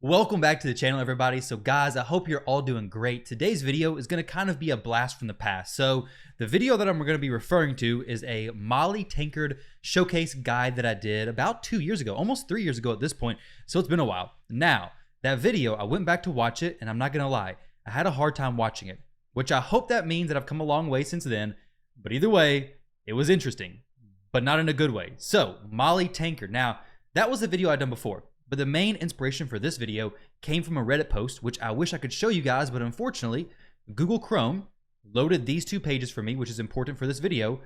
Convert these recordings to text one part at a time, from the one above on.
Welcome back to the channel, everybody. So guys, I hope you're all doing great. Today's video is going to kind of be a blast from the past. So the video that I'm going to be referring to is a Maulie Tankard showcase guide that I did about 2 years ago, almost 3 years ago at this point. So it's been a while. Now, that video, I went back to watch it, and I'm not going to lie, I had a hard time watching it, which I hope that means that I've come a long way since then. But either way, it was interesting, but not in a good way. So Maulie Tankard. Now, that was the video I'd done before. But the main inspiration for this video came from a Reddit post, which I wish I could show you guys, but unfortunately, Google Chrome loaded these 2 pages for me, which is important for this video,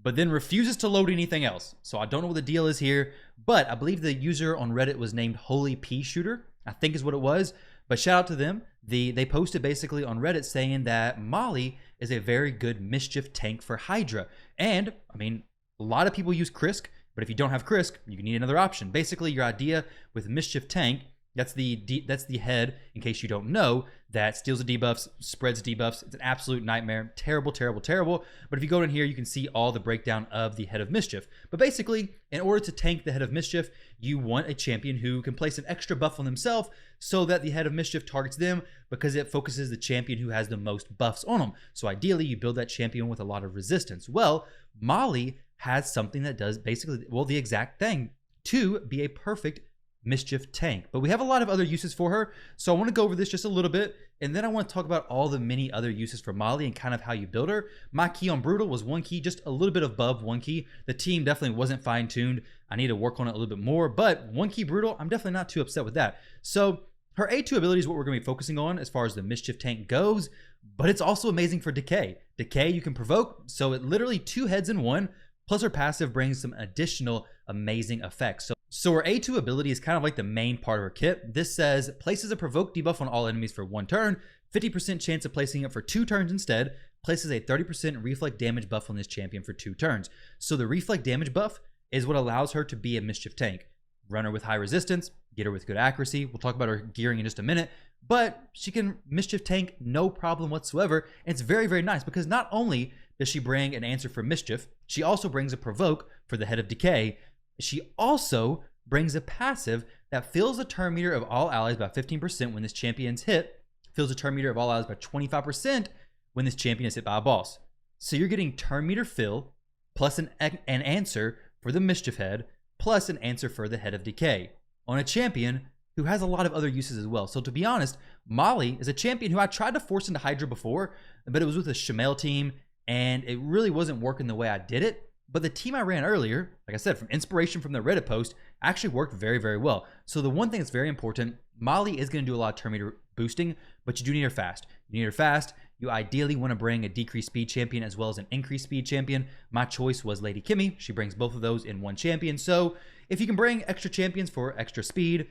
but then refuses to load anything else. So I don't know what the deal is here, but I believe the user on Reddit was named Holy Pea Shooter, I think is what it was. But shout out to them. They posted basically on Reddit saying that Maulie is a very good mischief tank for Hydra. And, I mean, a lot of people use Krisk, but if you don't have Krisk, you can need another option. Basically, your idea with Mischief Tank, that's the head, in case you don't know, that steals the debuffs, spreads debuffs. It's an absolute nightmare. Terrible, terrible, terrible. But if you go in here, you can see all the breakdown of the head of Mischief. But basically, in order to tank the head of Mischief, you want a champion who can place an extra buff on themselves so that the head of Mischief targets them because it focuses the champion who has the most buffs on them. So ideally, you build that champion with a lot of resistance. Well, Maulie has something that does basically, well, the exact thing to be a perfect mischief tank. But we have a lot of other uses for her, so I want to go over this just a little bit, and then I want to talk about all the many other uses for Maulie and kind of how you build her. My key on Brutal was 1 key, just a little bit above 1 key. The team definitely wasn't fine-tuned. I need to work on it a little bit more, but 1 key Brutal, I'm definitely not too upset with that. So her A2 ability is what we're going to be focusing on as far as the mischief tank goes, but it's also amazing for Decay. Decay you can provoke, so it literally 2 heads in 1, plus her passive brings some additional amazing effects. So her A2 ability is kind of like the main part of her kit. This says, places a provoke debuff on all enemies for 1 turn, 50% chance of placing it for 2 turns instead, places a 30% reflect damage buff on this champion for 2 turns. So the reflect damage buff is what allows her to be a mischief tank. Run her with high resistance, get her with good accuracy. We'll talk about her gearing in just a minute, but she can mischief tank no problem whatsoever. And it's very, very nice because not only does she bring an answer for mischief, she also brings a provoke for the head of Decay. She also brings a passive that fills the turn meter of all allies by 15% when this champion's hit, fills the turn meter of all allies by 25% when this champion is hit by a boss. So you're getting turn meter fill, plus an answer for the mischief head, plus an answer for the head of Decay on a champion who has a lot of other uses as well. So to be honest, Maulie is a champion who I tried to force into Hydra before, but it was with a Shamel team, and it really wasn't working the way I did it. But the team I ran earlier, like I said, from inspiration from the Reddit post, actually worked very, very well. So the one thing that's very important, Maulie is going to do a lot of turn meter boosting, but you do need her fast. You need her fast. You ideally want to bring a decreased speed champion as well as an increased speed champion. My choice was Lady Kimmy. She brings both of those in one champion. So if you can bring extra champions for extra speed,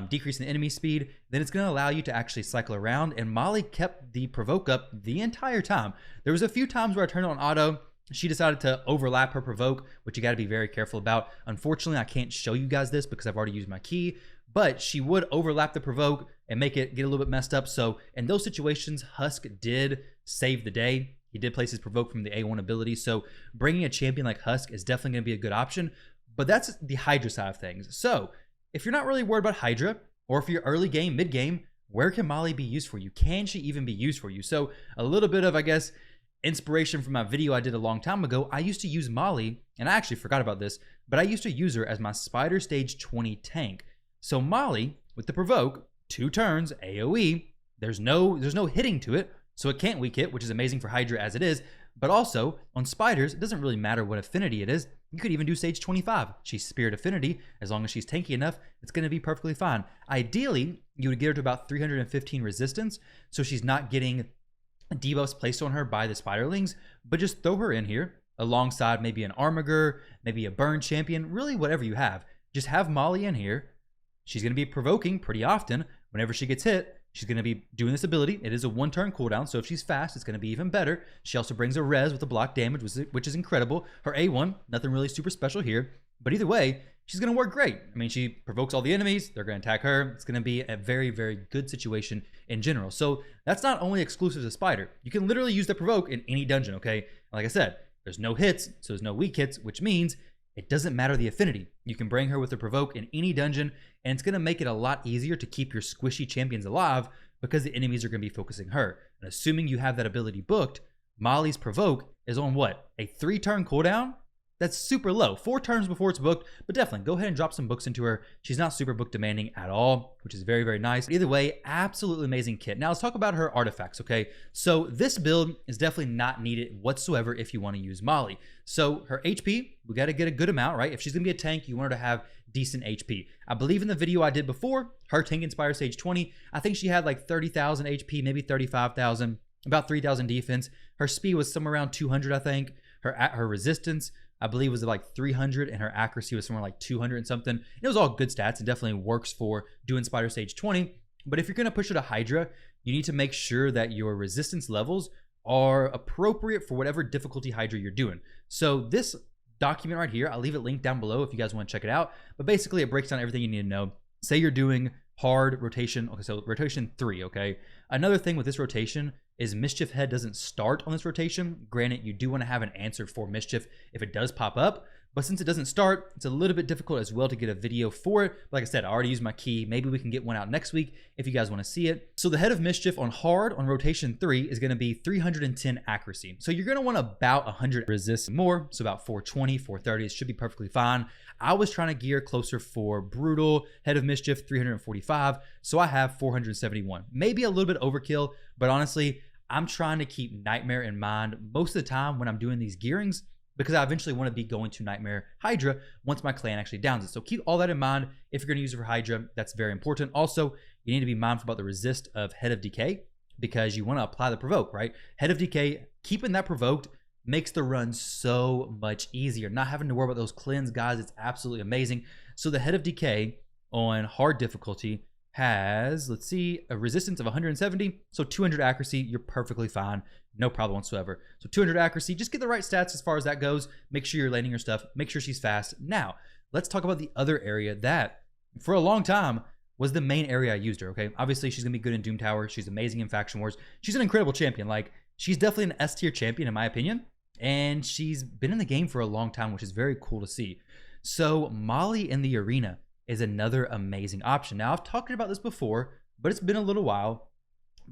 decreasing the enemy speed, then it's going to allow you to actually cycle around. And Maulie kept the provoke up the entire time. There was a few times where I turned it on auto. She decided to overlap her provoke, which you got to be very careful about. Unfortunately, I can't show you guys this because I've already used my key, but she would overlap the provoke and make it get a little bit messed up. So in those situations, Husk did save the day. He did place his provoke from the A1 ability. So bringing a champion like Husk is definitely going to be a good option, but that's the Hydra side of things. So if you're not really worried about Hydra, or if you're early game, mid game, where can Maulie be used for you? Can she even be used for you? So a little bit of, I guess, inspiration from my video I did a long time ago. I used to use Maulie, and I actually forgot about this, but I used to use her as my Spider Stage 20 tank. So Maulie, with the provoke, 2 turns, AoE, there's no hitting to it, so it can't weak hit, which is amazing for Hydra as it is, but also, on Spiders, it doesn't really matter what affinity it is. You could even do Stage 25. She's Spirit Affinity. As long as she's tanky enough, it's going to be perfectly fine. Ideally, you would get her to about 315 resistance, so she's not getting debuffs placed on her by the Spiderlings, but just throw her in here alongside maybe an Armiger, maybe a Burn champion, really whatever you have. Just have Maulie in here. She's going to be provoking pretty often. Whenever she gets hit, she's going to be doing this ability. It is a 1-turn cooldown, so if she's fast, it's going to be even better. She also brings a res with the block damage, which is incredible. Her A1, nothing really super special here, but either way, she's going to work great. I mean, she provokes all the enemies. They're going to attack her. It's going to be a very, very good situation in general. So that's not only exclusive to Spider. You can literally use the provoke in any dungeon, okay? Like I said, there's no hits, so there's no weak hits, which means it doesn't matter the affinity. You can bring her with a provoke in any dungeon, and it's going to make it a lot easier to keep your squishy champions alive because the enemies are going to be focusing her. And assuming you have that ability booked, Maulie's provoke is on what? A 3-turn cooldown? That's super low. 4 turns before it's booked, but definitely go ahead and drop some books into her. She's not super book demanding at all, which is very, very nice. But either way, absolutely amazing kit. Now let's talk about her artifacts, okay? So this build is definitely not needed whatsoever if you want to use Maulie. So her HP, we got to get a good amount, right? If she's going to be a tank, you want her to have decent HP. I believe in the video I did before, her tank Inspire Stage 20, I think she had like 30,000 HP, maybe 35,000, about 3,000 defense. Her speed was somewhere around 200, I think. Her resistance, I believe, was like 300, and her accuracy was somewhere like 200 and something. It was all good stats. It definitely works for doing Spider Stage 20. But if you're going to push her to Hydra, you need to make sure that your resistance levels are appropriate for whatever difficulty Hydra you're doing. So this document right here, I'll leave it linked down below if you guys want to check it out. But basically, it breaks down everything you need to know. Say you're doing hard rotation. Okay, so rotation 3, okay? Another thing with this rotation is Mischief Head doesn't start on this rotation. Granted, you do want to have an answer for Mischief if it does pop up, but since it doesn't start, it's a little bit difficult as well to get a video for it. But like I said, I already used my key. Maybe we can get one out next week if you guys want to see it. So the Head of Mischief on hard on rotation 3 is going to be 310 accuracy. So you're going to want about 100 resist more, so about 420, 430. It should be perfectly fine. I was trying to gear closer for brutal. Head of Mischief 345, so I have 471. Maybe a little bit overkill, but honestly, I'm trying to keep Nightmare in mind most of the time when I'm doing these gearings, because I eventually want to be going to Nightmare Hydra once my clan actually downs it. So keep all that in mind if you're going to use it for Hydra. That's very important. Also, you need to be mindful about the resist of Head of Decay, because you want to apply the provoke, right? Head of Decay, keeping that provoked makes the run so much easier. Not having to worry about those cleanse, guys, it's absolutely amazing. So the Head of Decay on hard difficulty has, let's see, a resistance of 170, so 200 accuracy. You're perfectly fine, no problem whatsoever. So 200 accuracy, just get the right stats as far as that goes. Make sure you're landing your stuff, make sure she's fast. Now let's talk about the other area that for a long time was the main area I used her. Okay, obviously she's gonna be good in Doom Tower, she's amazing in Faction Wars, she's an incredible champion. Like, she's definitely an S tier champion in my opinion, and she's been in the game for a long time, which is very cool to see. So Maulie in the arena is another amazing option. Now, I've talked about this before, but it's been a little while.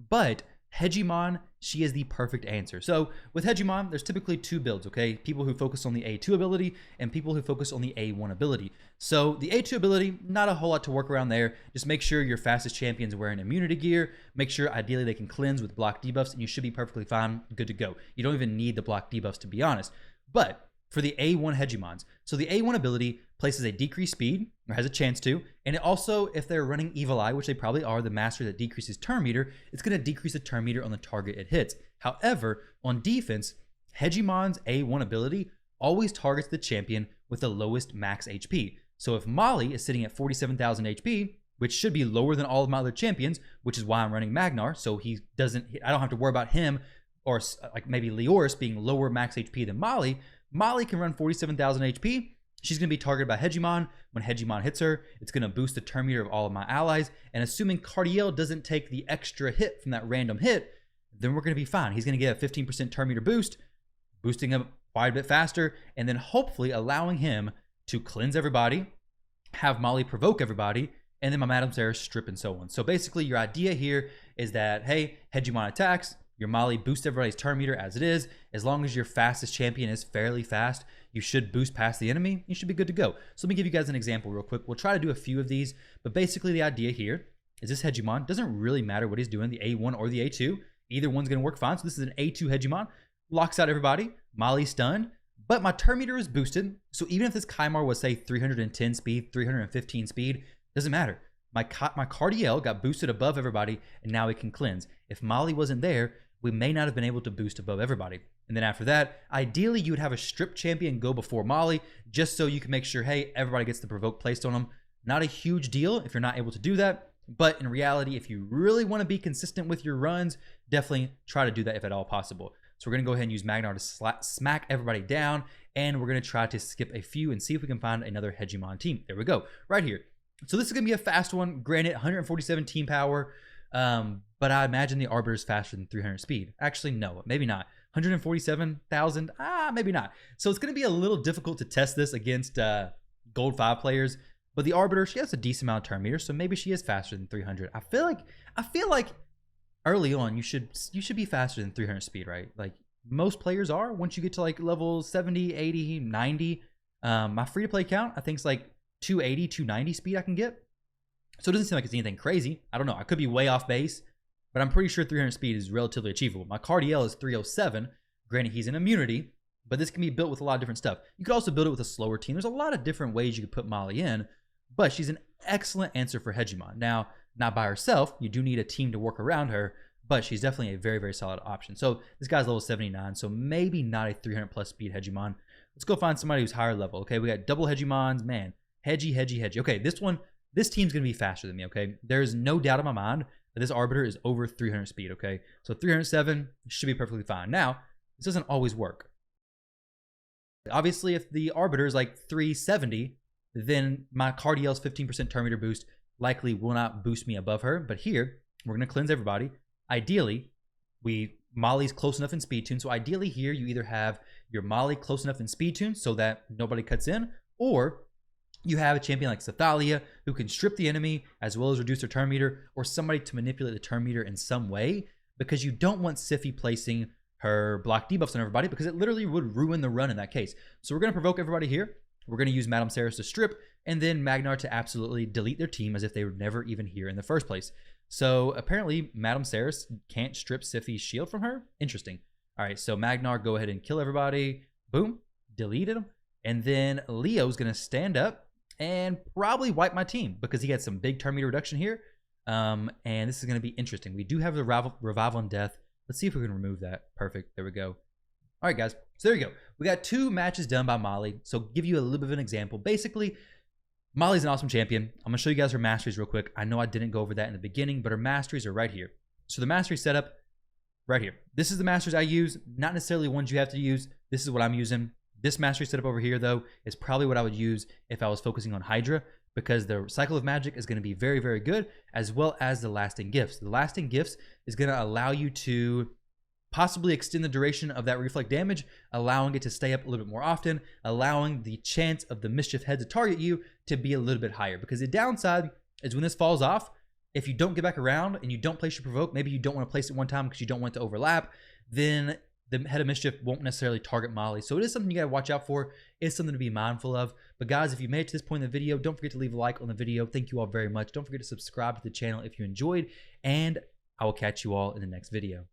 But Hegemon, she is the perfect answer. So with Hegemon, there's typically 2 builds, okay? People who focus on the A2 ability and people who focus on the A1 ability. So the A2 ability, not a whole lot to work around there. Just make sure your fastest champion's wearing immunity gear. Make sure ideally they can cleanse with block debuffs, and you should be perfectly fine, good to go. You don't even need the block debuffs, to be honest. But for the A1 Hegemons, so the A1 ability places a decreased speed, or has a chance to, and it also, if they're running Evil Eye, which they probably are, the master that decreases turn meter, it's going to decrease the turn meter on the target it hits. However, on defense, Hegemon's A1 ability always targets the champion with the lowest max HP. So if Maulie is sitting at 47,000 HP, which should be lower than all of my other champions, which is why I'm running Magnar, so I don't have to worry about him, or like maybe Leoris being lower max HP than Maulie. Maulie can run 47,000 HP. She's going to be targeted by Hegemon. When Hegemon hits her, it's going to boost the turn meter of all of my allies. And assuming Cardiel doesn't take the extra hit from that random hit, then we're going to be fine. He's going to get a 15% turn meter boost, boosting him quite a bit faster, and then hopefully allowing him to cleanse everybody, have Maulie provoke everybody, and then my Madame Sarah strip and so on. So basically your idea here is that, hey, Hegemon attacks, your Maulie boosts everybody's turn meter as it is. As long as your fastest champion is fairly fast, you should boost past the enemy. You should be good to go. So let me give you guys an example real quick. We'll try to do a few of these, but basically the idea here is this Hegemon doesn't really matter what he's doing, the A1 or the A2. Either one's going to work fine. So this is an A2 Hegemon. Locks out everybody. Maulie's stunned, but my turn meter is boosted. So even if this Kymar was, say, 310 speed, 315 speed, doesn't matter. My Cardiel got boosted above everybody, and now it can cleanse. If Maulie wasn't there, we may not have been able to boost above everybody. And then after that, ideally, you would have a strip champion go before Maulie, just so you can make sure, hey, everybody gets the provoke placed on them. Not a huge deal if you're not able to do that. But in reality, if you really want to be consistent with your runs, definitely try to do that if at all possible. So we're going to go ahead and use Magnar to smack everybody down. And we're going to try to skip a few and see if we can find another Hegemon team. There we go, right here. So this is going to be a fast one. Granted, 147 team power. But I imagine the Arbiter is faster than 300 speed. Actually, no, maybe not. 147,000? Maybe not. So it's going to be a little difficult to test this against gold 5 players. But the Arbiter, she has a decent amount of turn meter, so maybe she is faster than 300. I feel like early on you should be faster than 300 speed, right? Like most players are. Once you get to like level 70, 80, 90, my free to play count I think it's like 280, 290 speed I can get. So it doesn't seem like it's anything crazy. I don't know. I could be way off base, but I'm pretty sure 300 speed is relatively achievable. My Cardiel is 307. Granted, he's an immunity, but this can be built with a lot of different stuff. You could also build it with a slower team. There's a lot of different ways you could put Maulie in, but she's an excellent answer for Hegemon. Now, not by herself. You do need a team to work around her, but she's definitely a very, very solid option. So this guy's level 79, so maybe not a 300 plus speed Hegemon. Let's go find somebody who's higher level. Okay, we got double Hegemons. Man, Hedgy. Okay, this team's going to be faster than me, okay? There's no doubt in my mind that this Arbiter is over 300 speed, okay? So 307 should be perfectly fine. Now, this doesn't always work. Obviously, if the Arbiter is like 370, then my Cardiel's 15% turn meter boost likely will not boost me above her. But here, we're going to cleanse everybody. Ideally, Maulie's close enough in speed tune. So ideally here, you either have your Maulie close enough in speed tune so that nobody cuts in, or you have a champion like Sathalia who can strip the enemy as well as reduce their turn meter, or somebody to manipulate the turn meter in some way, because you don't want Siphi placing her block debuffs on everybody because it literally would ruin the run in that case. So we're going to provoke everybody here. We're going to use Madame Saris to strip, and then Magnar to absolutely delete their team as if they were never even here in the first place. So apparently Madame Saris can't strip Siphi's shield from her. Interesting. All right, so Magnar, go ahead and kill everybody. Boom, deleted them. And then Leo's going to stand up and probably wipe my team because he had some big turn meter reduction here. And this is going to be interesting. We do have the Revival on Death. Let's see if we can remove that. Perfect. There we go. All right, guys. So there you go. We got 2 matches done by Maulie. So give you a little bit of an example. Basically, Maulie's an awesome champion. I'm going to show you guys her masteries real quick. I know I didn't go over that in the beginning, but her masteries are right here. So the mastery setup right here. This is the masteries I use. Not necessarily ones you have to use. This is what I'm using. This mastery setup over here, though, is probably what I would use if I was focusing on Hydra, because the cycle of magic is going to be very, very good, as well as the lasting gifts. The lasting gifts is going to allow you to possibly extend the duration of that reflect damage, allowing it to stay up a little bit more often, allowing the chance of the mischief head to target you to be a little bit higher. Because the downside is when this falls off, if you don't get back around and you don't place your provoke, maybe you don't want to place it one time because you don't want it to overlap, then the head of mischief won't necessarily target Maulie. So it is something you got to watch out for. It's something to be mindful of. But guys, if you made it to this point in the video, don't forget to leave a like on the video. Thank you all very much. Don't forget to subscribe to the channel if you enjoyed, and I will catch you all in the next video.